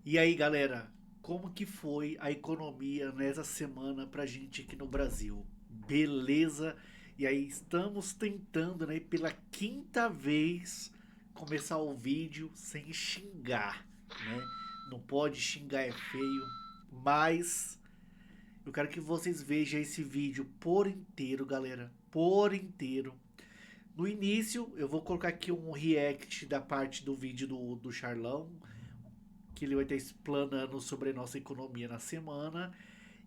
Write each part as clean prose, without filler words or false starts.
E aí, galera, como que foi a economia nessa semana pra gente aqui no Brasil? Beleza? E aí, estamos tentando, né, pela quinta vez começar o vídeo sem xingar, né? Não pode xingar, é feio, mas eu quero que vocês vejam esse vídeo por inteiro, galera, por inteiro. No início, eu vou colocar aqui um react da parte do vídeo do Charlão, que ele vai estar explanando sobre a nossa economia na semana.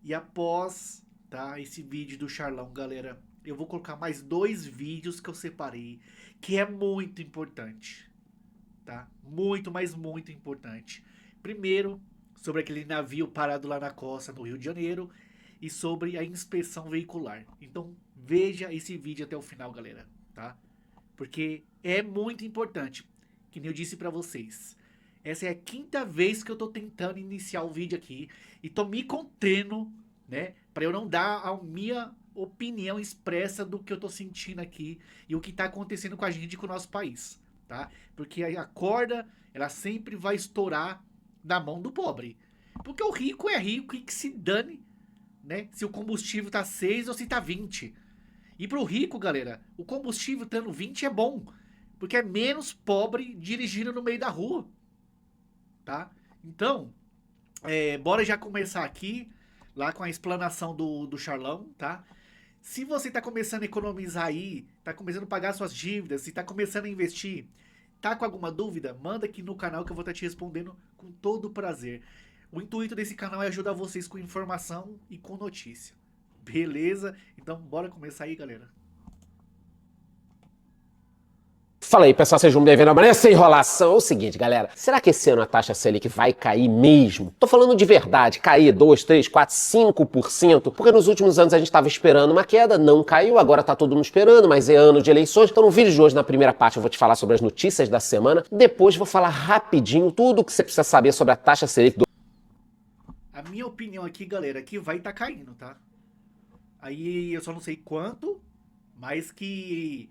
E após, tá, esse vídeo do Charlão, galera, eu vou colocar mais dois vídeos que eu separei, que é muito importante, tá? Muito, mas muito importante. Primeiro, sobre aquele navio parado lá na costa no Rio de Janeiro e sobre a inspeção veicular. Então, veja esse vídeo até o final, galera, tá? Porque é muito importante, que nem eu disse pra vocês. Essa é a quinta vez que eu tô tentando iniciar o vídeo aqui e tô me contendo, né, para eu não dar a minha opinião expressa do que eu tô sentindo aqui e o que tá acontecendo com a gente e com o nosso país, tá? Porque a corda, ela sempre vai estourar na mão do pobre. Porque o rico é rico e que se dane, né, se o combustível tá 6 ou se tá 20. E pro rico, galera, o combustível estando 20 é bom, porque é menos pobre dirigindo no meio da rua, tá? Então, bora já começar aqui, lá com a explanação do Charlão, tá? Se você tá começando a economizar aí, tá começando a pagar suas dívidas, se tá começando a investir, tá com alguma dúvida, manda aqui no canal que eu vou estar te respondendo com todo prazer. O intuito desse canal é ajudar vocês com informação e com notícia. Beleza? Então, bora começar aí, galera. Fala aí, pessoal, sejam bem-vindos ao Manhã Sem Enrolação. É o seguinte, galera, será que esse ano a taxa Selic vai cair mesmo? Tô falando de verdade, cair 2, 3, 4, 5%, porque nos últimos anos a gente tava esperando uma queda, não caiu, agora tá todo mundo esperando, mas é ano de eleições. Então no vídeo de hoje, na primeira parte, eu vou te falar sobre as notícias da semana, depois vou falar rapidinho tudo o que você precisa saber sobre a taxa Selic do... A minha opinião aqui, galera, é que vai estar caindo, tá? Aí eu só não sei quanto, mas que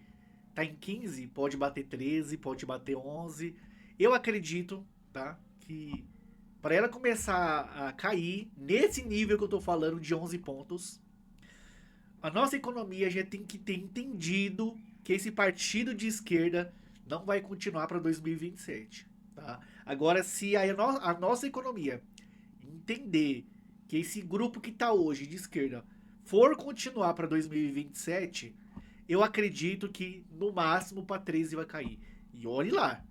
tá em 15, pode bater 13, pode bater 11. Eu acredito, tá? Que para ela começar a cair nesse nível que eu tô falando de 11 pontos, a nossa economia já tem que ter entendido que esse partido de esquerda não vai continuar para 2027, tá? Agora, se a nossa economia entender que esse grupo que tá hoje de esquerda for continuar para 2027, eu acredito que no máximo para 13 vai cair. E olhe lá.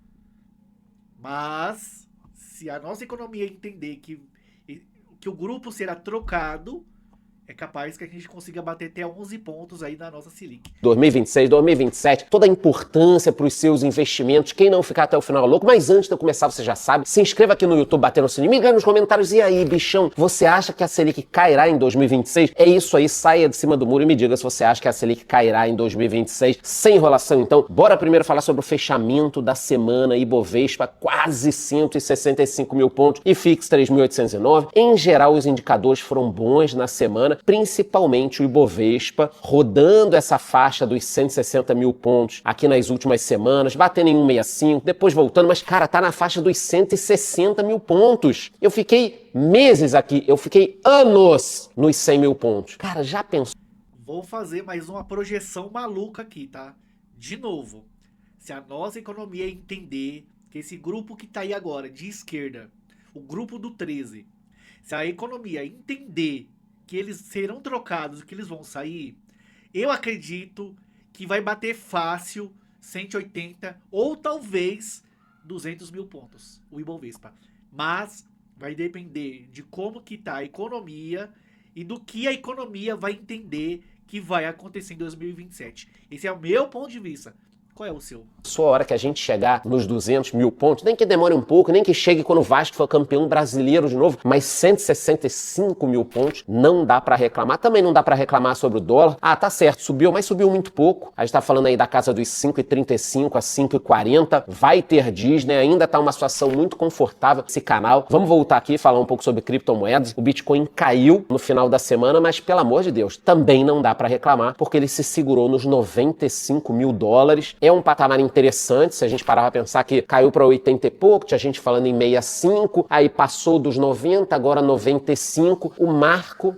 Mas se a nossa economia entender que o grupo será trocado, é capaz que a gente consiga bater até 11 pontos aí na nossa Selic. 2026, 2027, toda a importância para os seus investimentos. Quem não ficar até o final é louco, mas antes de eu começar, você já sabe, se inscreva aqui no YouTube, batendo o sininho, me engana nos comentários. E aí, bichão, você acha que a Selic cairá em 2026? É isso aí, saia de cima do muro e me diga se você acha que a Selic cairá em 2026. Sem enrolação, então, bora primeiro falar sobre o fechamento da semana. Ibovespa, quase 165 mil pontos e FIX 3.809. Em geral, os indicadores foram bons na semana, principalmente o Ibovespa, rodando essa faixa dos 160 mil pontos aqui nas últimas semanas, batendo em 165, depois voltando, mas, cara, tá na faixa dos 160 mil pontos. Eu fiquei meses aqui, eu fiquei anos nos 100 mil pontos. Cara, já pensou? Vou fazer mais uma projeção maluca aqui, tá? De novo, se a nossa economia entender que esse grupo que tá aí agora, de esquerda, o grupo do 13, se a economia entender que eles serão trocados, que eles vão sair, eu acredito que vai bater fácil 180 ou talvez 200 mil pontos, o Ibovespa. Mas vai depender de como que tá a economia e do que a economia vai entender que vai acontecer em 2027. Esse é o meu ponto de vista. Qual é o seu? Só a hora que a gente chegar nos 200 mil pontos, nem que demore um pouco, nem que chegue quando o Vasco for campeão brasileiro de novo, mas 165 mil pontos não dá pra reclamar. Também não dá pra reclamar sobre o dólar. Ah, tá certo, subiu, mas subiu muito pouco. A gente tá falando aí da casa dos 5,35 a 5,40. Vai ter Disney, ainda tá uma situação muito confortável esse canal. Vamos voltar aqui e falar um pouco sobre criptomoedas. O Bitcoin caiu no final da semana, mas pelo amor de Deus, também não dá pra reclamar, porque ele se segurou nos 95 mil dólares. É é um patamar interessante, se a gente parar pra pensar que caiu para 80 e pouco, tinha gente falando em 65, aí passou dos 90, agora 95, o marco,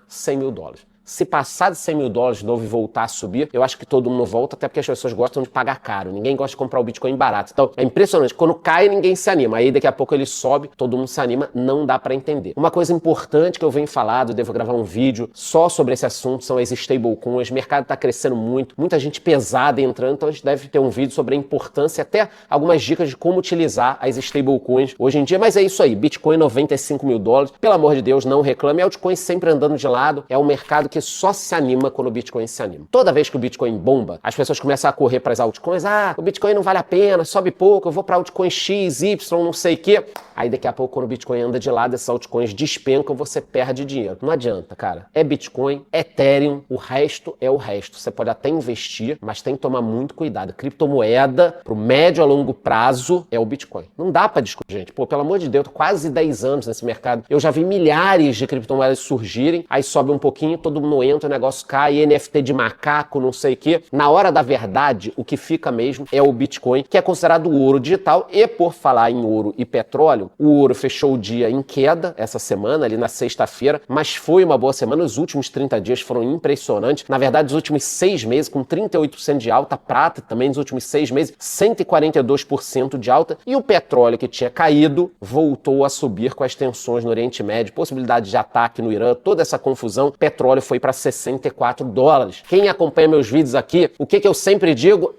100 mil dólares. Se passar de 100 mil dólares de novo e voltar a subir, eu acho que todo mundo volta, até porque as pessoas gostam de pagar caro. Ninguém gosta de comprar o Bitcoin barato. Então, é impressionante. Quando cai, ninguém se anima. Aí, daqui a pouco, ele sobe, todo mundo se anima. Não dá pra entender. Uma coisa importante que eu venho falado, devo gravar um vídeo só sobre esse assunto, são as stablecoins. O mercado tá crescendo muito. Muita gente pesada entrando, então a gente deve ter um vídeo sobre a importância, até algumas dicas de como utilizar as stablecoins hoje em dia. Mas é isso aí. Bitcoin, 95 mil dólares. Pelo amor de Deus, não reclame. Altcoin sempre andando de lado. É um mercado que só se anima quando o Bitcoin se anima. Toda vez que o Bitcoin bomba, as pessoas começam a correr para as altcoins. Ah, o Bitcoin não vale a pena, sobe pouco, eu vou para altcoin X, Y, não sei o quê. Aí daqui a pouco, quando o Bitcoin anda de lado, essas altcoins despencam, você perde dinheiro. Não adianta, cara. É Bitcoin, Ethereum, o resto é o resto. Você pode até investir, mas tem que tomar muito cuidado. Criptomoeda, pro médio a longo prazo, é o Bitcoin. Não dá para discutir, gente. Pô, pelo amor de Deus, tô quase 10 anos nesse mercado. Eu já vi milhares de criptomoedas surgirem, aí sobe um pouquinho, todo mundo entra, o negócio cai, NFT de macaco, não sei o quê. Na hora da verdade, o que fica mesmo é o Bitcoin, que é considerado o ouro digital. E por falar em ouro e petróleo, o ouro fechou o dia em queda essa semana, ali na sexta-feira, mas foi uma boa semana. Os últimos 30 dias foram impressionantes. Na verdade, os últimos 6 meses, com 38% de alta, prata também nos últimos 6 meses, 142% de alta. E o petróleo, que tinha caído, voltou a subir com as tensões no Oriente Médio, possibilidade de ataque no Irã, toda essa confusão. Petróleo foi para 64 dólares. Quem acompanha meus vídeos aqui, o que eu sempre digo?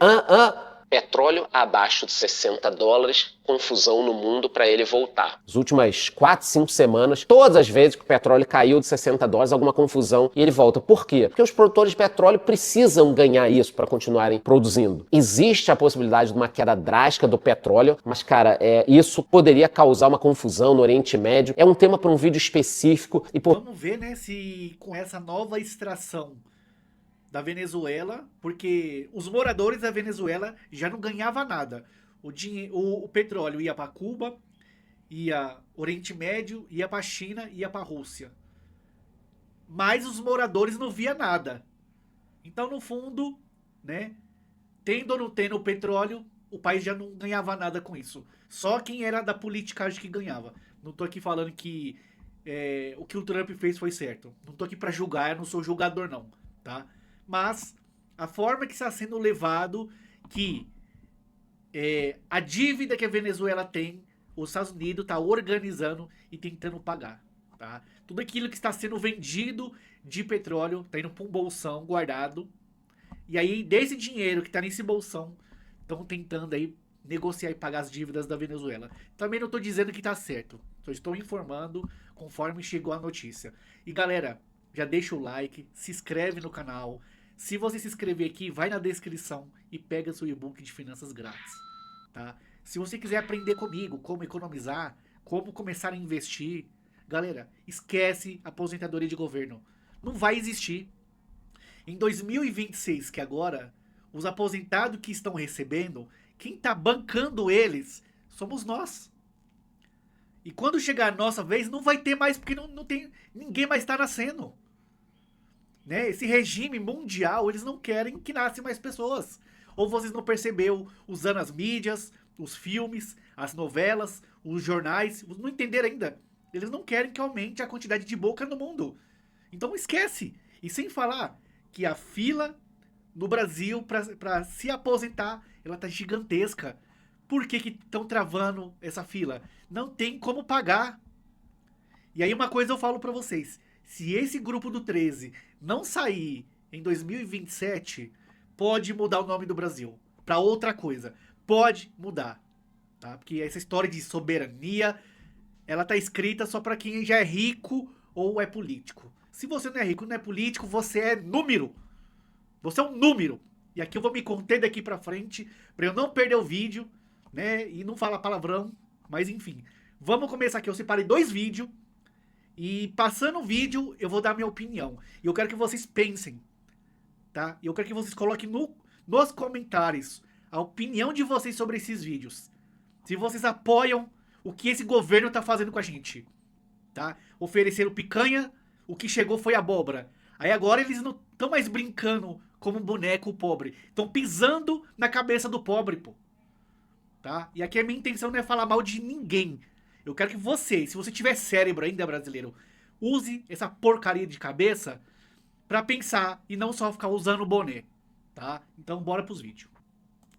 Petróleo abaixo de 60 dólares, confusão no mundo para ele voltar. As últimas 4, 5 semanas, todas as vezes que o petróleo caiu de 60 dólares, alguma confusão e ele volta. Por quê? Porque os produtores de petróleo precisam ganhar isso para continuarem produzindo. Existe a possibilidade de uma queda drástica do petróleo, mas, cara, isso poderia causar uma confusão no Oriente Médio. É um tema para um vídeo específico. Vamos ver, né, se com essa nova extração da Venezuela, porque os moradores da Venezuela já não ganhavam nada. O petróleo ia para Cuba, ia Oriente Médio, ia para China, ia para Rússia. Mas os moradores não via nada. Então, no fundo, né, tendo ou não tendo o petróleo, o país já não ganhava nada com isso. Só quem era da politicagem que ganhava. Não tô aqui falando que o que o Trump fez foi certo. Não tô aqui para julgar, eu não sou julgador não, tá? Mas a forma que está sendo levado, que a dívida que a Venezuela tem, os Estados Unidos está organizando e tentando pagar. Tá? Tudo aquilo que está sendo vendido de petróleo está indo para um bolsão guardado. E aí, desse dinheiro que está nesse bolsão, estão tentando aí negociar e pagar as dívidas da Venezuela. Também não estou dizendo que está certo. Só estou informando conforme chegou a notícia. E galera, já deixa o like, se inscreve no canal. Se você se inscrever aqui, vai na descrição e pega seu e-book de finanças grátis, tá? Se você quiser aprender comigo como economizar, como começar a investir, galera, esquece aposentadoria de governo. Não vai existir. Em 2026, que agora, os aposentados que estão recebendo, quem está bancando eles somos nós. E quando chegar a nossa vez, não vai ter mais, porque não tem, ninguém mais está nascendo. Né? Esse regime mundial, eles não querem que nasçam mais pessoas. Ou vocês não perceberam usando as mídias, os filmes, as novelas, os jornais, não entenderam ainda. Eles não querem que aumente a quantidade de boca no mundo. Então esquece. E sem falar que a fila no Brasil para se aposentar, ela tá gigantesca. Por que estão travando essa fila? Não tem como pagar. E aí uma coisa eu falo para vocês. Se esse grupo do 13 não sair em 2027, pode mudar o nome do Brasil para outra coisa. Pode mudar, tá? Porque essa história de soberania, ela tá escrita só para quem já é rico ou é político. Se você não é rico, não é político, você é número. Você é um número. E aqui eu vou me conter daqui para frente para eu não perder o vídeo, né? E não falar palavrão, mas enfim. Vamos começar aqui. Eu separei 2 vídeos. E passando o vídeo, eu vou dar minha opinião. E eu quero que vocês pensem, tá? E eu quero que vocês coloquem nos comentários a opinião de vocês sobre esses vídeos. Se vocês apoiam o que esse governo tá fazendo com a gente, tá? Ofereceram picanha, o que chegou foi abóbora. Aí agora eles não estão mais brincando como boneco o pobre. Estão pisando na cabeça do pobre, pô. Tá? E aqui a minha intenção não é falar mal de ninguém. Eu quero que você, se você tiver cérebro ainda, brasileiro, use essa porcaria de cabeça pra pensar e não só ficar usando o boné, tá? Então bora pros vídeos.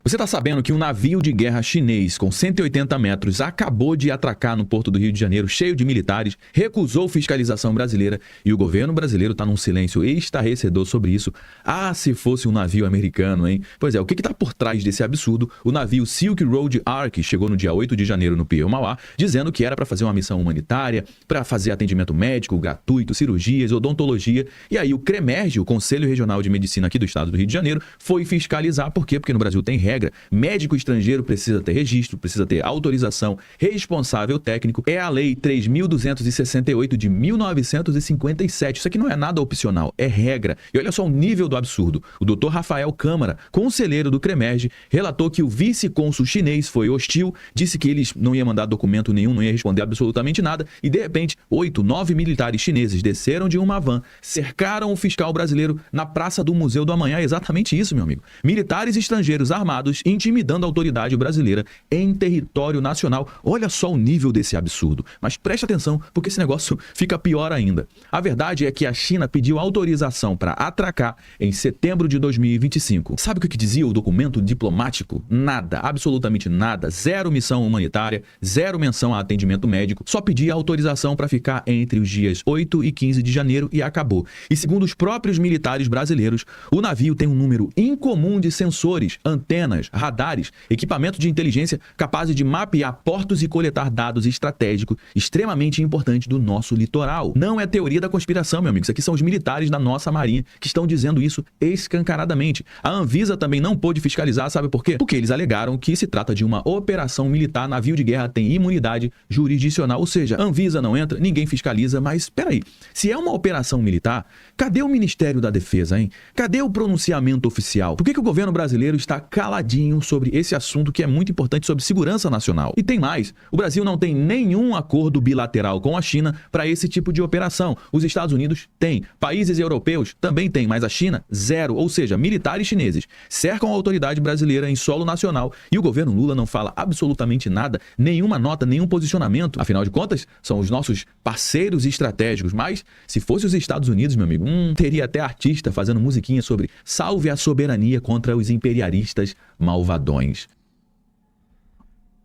Você está sabendo que um navio de guerra chinês com 180 metros acabou de atracar no porto do Rio de Janeiro, cheio de militares, recusou fiscalização brasileira e o governo brasileiro está num silêncio estarrecedor sobre isso. Ah, se fosse um navio americano, hein? Pois é, o que está por trás desse absurdo? O navio Silk Road Ark chegou no dia 8 de janeiro no Pier Mauá, dizendo que era para fazer uma missão humanitária, para fazer atendimento médico gratuito, cirurgias, odontologia. E aí o CREMERG, o Conselho Regional de Medicina aqui do estado do Rio de Janeiro, foi fiscalizar. Por quê? Porque no Brasil tem regra. Médico estrangeiro precisa ter registro, precisa ter autorização, responsável técnico. É a Lei 3.268 de 1957. Isso aqui não é nada opcional, é regra. E olha só o nível do absurdo. O Dr. Rafael Câmara, conselheiro do CREMERG, relatou que o vice-cônsul chinês foi hostil, disse que eles não iam mandar documento nenhum, não ia responder absolutamente nada, e de repente, 8, 9 militares chineses desceram de uma van, cercaram o fiscal brasileiro na Praça do Museu do Amanhã. É exatamente isso, meu amigo. Militares estrangeiros armados intimidando a autoridade brasileira em território nacional. Olha só o nível desse absurdo. Mas preste atenção, porque esse negócio fica pior ainda. A verdade é que a China pediu autorização para atracar em setembro de 2025. Sabe o que dizia o documento diplomático? Nada, absolutamente nada. Zero missão humanitária, zero menção a atendimento médico. Só pedia autorização para ficar entre os dias 8 e 15 de janeiro e acabou. E segundo os próprios militares brasileiros, o navio tem um número incomum de sensores, antenas, radares, equipamento de inteligência capazes de mapear portos e coletar dados estratégicos extremamente importantes do nosso litoral. Não é teoria da conspiração, meu amigo. Isso aqui são os militares da nossa marinha que estão dizendo isso escancaradamente. A Anvisa também não pôde fiscalizar, sabe por quê? Porque eles alegaram que se trata de uma operação militar, navio de guerra tem imunidade jurisdicional, ou seja, a Anvisa não entra, ninguém fiscaliza, mas peraí, se é uma operação militar, cadê o Ministério da Defesa, hein? Cadê o pronunciamento oficial? Por que o governo brasileiro está caladinho sobre esse assunto que é muito importante sobre segurança nacional? E tem mais, o Brasil não tem nenhum acordo bilateral com a China para esse tipo de operação. Os Estados Unidos têm, países europeus também têm, mas a China, zero, ou seja, militares chineses cercam a autoridade brasileira em solo nacional e o governo Lula não fala absolutamente nada, nenhuma nota, nenhum posicionamento. Afinal de contas, são os nossos parceiros estratégicos, mas se fosse os Estados Unidos, meu amigo, teria até artista fazendo musiquinha sobre salve a soberania contra os imperialistas malvadões.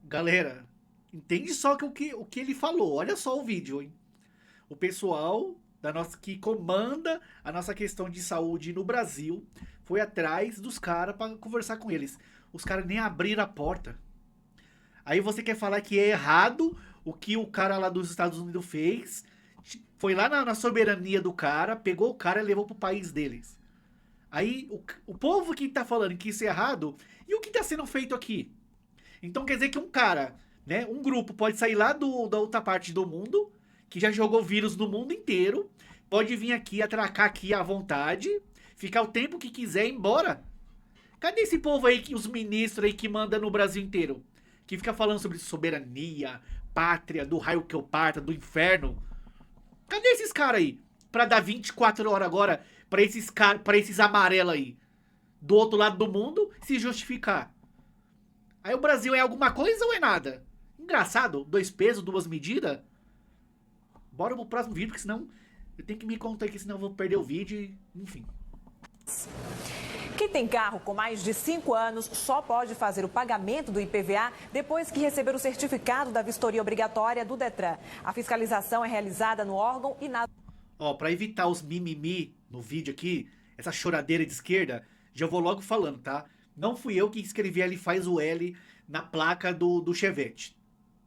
Galera, entende só o que ele falou. Olha só o vídeo, hein? O pessoal que comanda a nossa questão de saúde no Brasil foi atrás dos caras para conversar com eles. Os caras nem abriram a porta. Aí você quer falar que é errado o que o cara lá dos Estados Unidos fez? Foi lá na soberania do cara, pegou o cara e levou pro país deles. Aí o povo que tá falando que isso é errado, e o que tá sendo feito aqui? Então quer dizer que um cara, né, um grupo pode sair lá da outra parte do mundo, que já jogou vírus no mundo inteiro, pode vir aqui, atracar aqui à vontade, ficar o tempo que quiser e ir embora. Cadê esse povo aí, os ministros aí que mandam no Brasil inteiro? Que fica falando sobre soberania, pátria, do raio que eu parta, do inferno. Cadê esses caras aí? Pra dar 24 horas agora pra esses amarelos aí, do outro lado do mundo, se justificar. Aí o Brasil é alguma coisa ou é nada? Engraçado, 2 pesos, 2 medidas. Bora pro próximo vídeo, porque senão eu tenho que me contar aqui, senão eu vou perder o vídeo e, enfim. Quem tem carro com mais de 5 anos só pode fazer o pagamento do IPVA depois que receber o certificado da vistoria obrigatória do Detran. A fiscalização é realizada no órgão e na... Ó, pra evitar os mimimi no vídeo aqui, essa choradeira de esquerda, já vou logo falando, tá? Não fui eu que escrevi ali faz o L na placa do Chevette,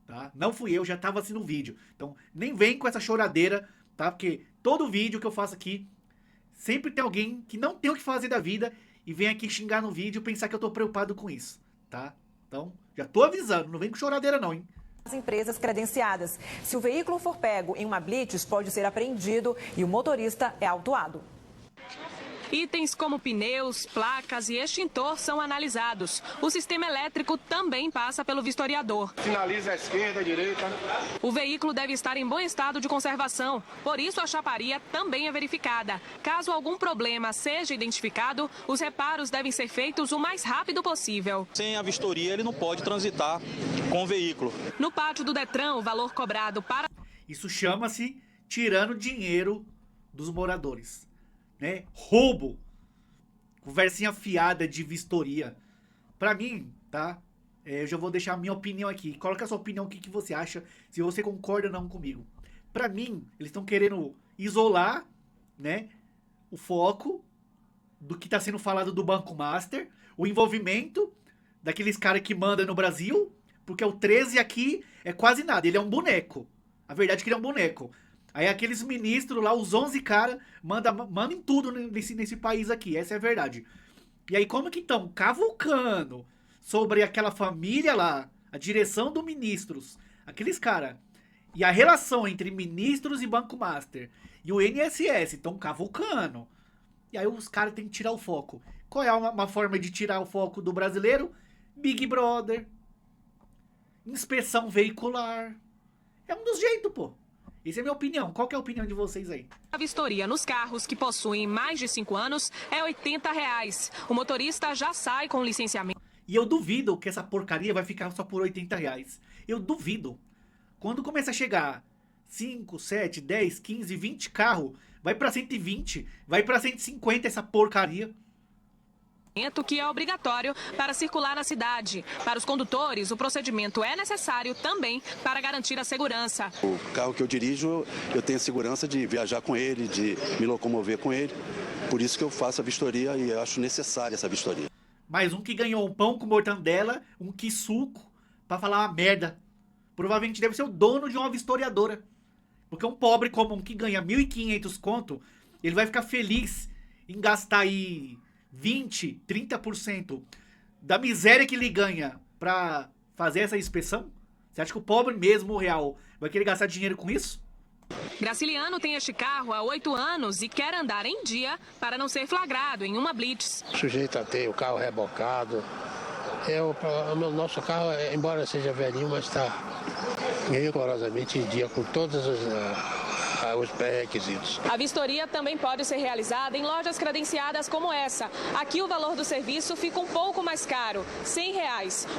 tá? Não fui eu, já tava assim no vídeo. Então, nem vem com essa choradeira, tá? Porque todo vídeo que eu faço aqui, sempre tem alguém que não tem o que fazer da vida e vem aqui xingar no vídeo e pensar que eu tô preocupado com isso, tá? Então, já tô avisando, não vem com choradeira não, hein? As empresas credenciadas. Se o veículo for pego em uma blitz, pode ser apreendido e o motorista é autuado. Itens como pneus, placas e extintor são analisados. O sistema elétrico também passa pelo vistoriador. Finaliza à esquerda, à direita. O veículo deve estar em bom estado de conservação, por isso a chaparia também é verificada. Caso algum problema seja identificado, os reparos devem ser feitos o mais rápido possível. Sem a vistoria, ele não pode transitar com o veículo. No pátio do Detran, o valor cobrado para... Isso chama-se tirando dinheiro dos moradores, né? Roubo. Conversinha fiada de vistoria. Pra mim, tá? Eu já vou deixar a minha opinião aqui. Coloca a sua opinião, o que você acha, se você concorda ou não comigo. Pra mim, eles estão querendo isolar, né, o foco do que tá sendo falado do Banco Master, o envolvimento daqueles caras que mandam no Brasil, porque o 13 aqui é quase nada, ele é um boneco. A verdade é que ele é um boneco. Aí aqueles ministros lá, os 11 caras, mandam em tudo nesse país aqui, essa é a verdade. E aí como que estão cavucando sobre aquela família lá, a direção dos ministros, aqueles caras, e a relação entre ministros e Banco Master e o INSS estão cavucando. E aí os caras têm que tirar o foco. Qual é uma forma de tirar o foco do brasileiro? Big Brother. Inspeção veicular. É um dos jeitos, pô. Essa é a minha opinião. Qual que é a opinião de vocês aí? A vistoria nos carros que possuem mais de 5 anos é R$ 80. O motorista já sai com licenciamento. E eu duvido que essa porcaria vai ficar só por R$80. Eu duvido. Quando começa a chegar 5, 7, 10, 15, 20 carros, vai pra 120, vai pra 150 essa porcaria. Que é obrigatório para circular na cidade. Para os condutores, o procedimento é necessário também para garantir a segurança. O carro que eu dirijo, eu tenho segurança de viajar com ele, de me locomover com ele. Por isso que eu faço a vistoria e eu acho necessária essa vistoria. Mais um que ganhou um pão com mortandela, um quisuco, pra falar uma merda. Provavelmente deve ser o dono de uma vistoriadora. Porque um pobre comum que ganha 1.500 conto, ele vai ficar feliz em gastar aí 20, 30% da miséria que ele ganha pra fazer essa inspeção? Você acha que o pobre mesmo, real, vai querer gastar dinheiro com isso? Graciliano tem este carro há 8 anos e quer andar em dia para não ser flagrado em uma blitz. Sujeito a ter o carro rebocado. O nosso carro, embora seja velhinho, mas está rigorosamente em dia com todos os pré-requisitos. A vistoria também pode ser realizada em lojas credenciadas como essa. Aqui o valor do serviço fica um pouco mais caro, R$ 100.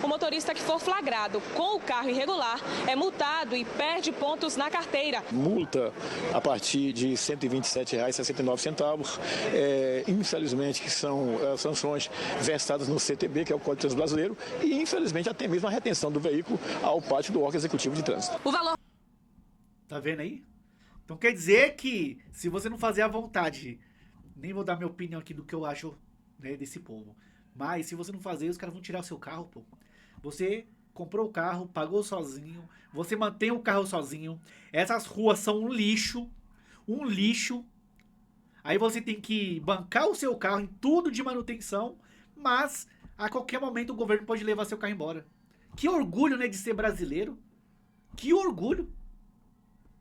O motorista que for flagrado com o carro irregular é multado e perde pontos na carteira. Multa a partir de R$ 127,69. Infelizmente, que são sanções versadas no CTB, que é o Código de Trânsito Brasileiro, e infelizmente até mesmo a retenção do veículo ao pátio do órgão executivo de trânsito. O valor... Tá vendo aí? Então quer dizer que se você não fazer à vontade, nem vou dar minha opinião aqui do que eu acho, né, desse povo, mas se você não fazer, os caras vão tirar o seu carro, pô. Você comprou o carro, pagou sozinho, você mantém o carro sozinho, essas ruas são um lixo, aí você tem que bancar o seu carro em tudo de manutenção, mas a qualquer momento o governo pode levar seu carro embora. Que orgulho, né, de ser brasileiro. Que orgulho.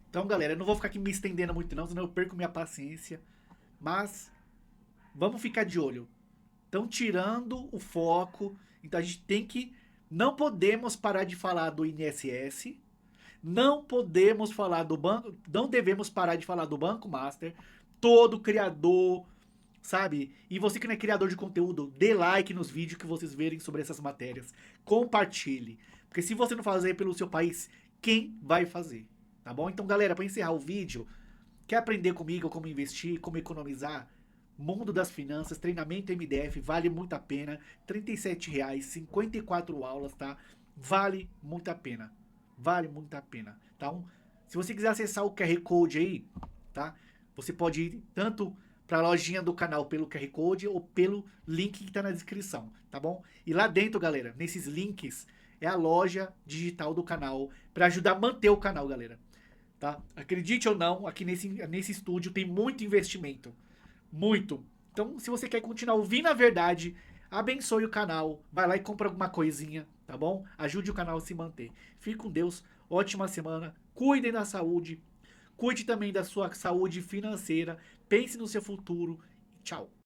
Então, galera, eu não vou ficar aqui me estendendo muito não, senão eu perco minha paciência. Mas vamos ficar de olho. Estão tirando o foco. Então a gente tem que... Não podemos parar de falar do INSS. Não podemos falar do banco... Não devemos parar de falar do Banco Master. Todo criador, sabe? E você que não é criador de conteúdo, dê like nos vídeos que vocês verem sobre essas matérias. Compartilhe. Porque se você não fazer pelo seu país, quem vai fazer? Tá bom? Então, galera, para encerrar o vídeo, quer aprender comigo como investir, como economizar? Mundo das Finanças, treinamento MDF, vale muito a pena. R$ 37,00, 54 aulas, tá? Vale muito a pena. Vale muito a pena. Então, se você quiser acessar o QR Code aí, tá? Você pode ir tanto para a lojinha do canal pelo QR Code ou pelo link que tá na descrição, tá bom? E lá dentro, galera, nesses links, é a loja digital do canal para ajudar a manter o canal, galera. Tá? Acredite ou não, aqui nesse estúdio tem muito investimento. Muito. Então, se você quer continuar ouvindo a verdade, abençoe o canal. Vai lá e compra alguma coisinha, tá bom? Ajude o canal a se manter. Fique com Deus. Ótima semana. Cuidem da saúde. Cuide também da sua saúde financeira. Pense no seu futuro. Tchau.